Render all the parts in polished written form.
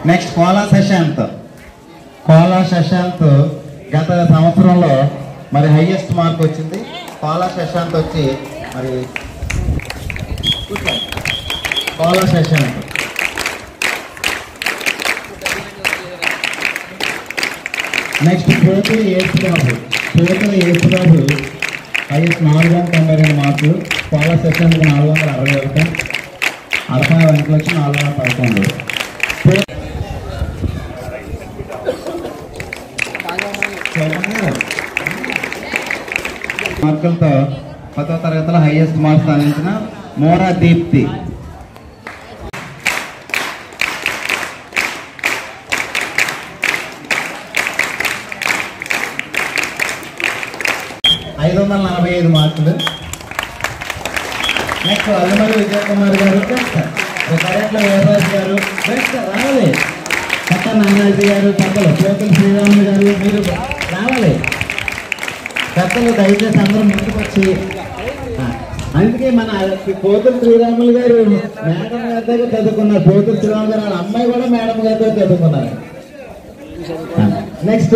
Next Kola Shashant గత సంవత్సరంలో మరి హైయెస్ట్ మార్క్ వచ్చింది. కోలా శశాంత్ వచ్చి మరి కోలా శశాంత్ నెక్స్ట్ పోతులు ఏసుబాబు హైయెస్ట్ 492 మార్కులు. కోలా శశాంత్ 461, అర్పణ వెంకట వచ్చి 411. మార్కులతో 10వ తరగతిలో హైయెస్ట్ మార్క్స్ సాధించిన మోరా దీప్తి. మార్కులు. నెక్స్ట్ అల్లమల్లి విజయ్ కుమార్ గారు, కరెంట్ల వేదాస్ గారు, రావాలి. పక్క నానాజీ గారు, పక్కల పోతుల శ్రీరాములు గారు, మీరు రావాలి. పెద్దలు దయచేసి అందరూ ముందుకు వచ్చి, అందుకే మన పోతుల శ్రీరాములు గారు మేడం గారి దగ్గర చదువుకున్నారు. పోతుల శ్రీరాములు గారు వాళ్ళ అమ్మాయి కూడా మేడం గారి దగ్గర చదువుకున్నారు. నెక్స్ట్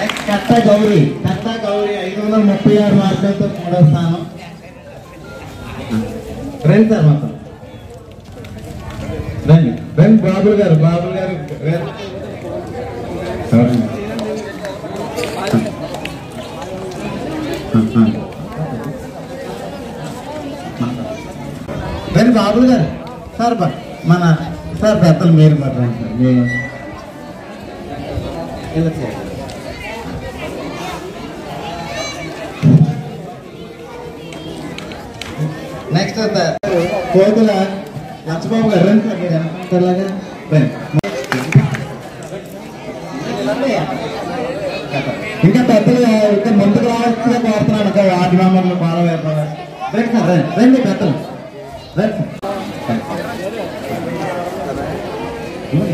నెక్స్ట్ కట్టా గౌరీ 536 మార్కులతో 3వ స్థానం. రండి సార్ మొత్తం రండి. బాబుల్ గారు రండి. బాబుల్ గారు సార్ మన సార్ పెద్దలు మీరు మరి రండి సార్. మీరు నెక్స్ట్ కోతుల లక్ష్మబాబు గారు రండి సార్. మీరు ఎంతలాగా రండి. ఇంకా పెద్దలు ఇంకా ముందుకు రావాల్సిందిగా కోరుతున్నాను. ఒక వార్డు మెంబర్లు బాగా రండి సార్. రండి పెద్దలు రండి.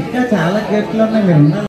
ఇంకా చాలా గేట్లు ఉన్నాయి, మీరు ఉన్నారు.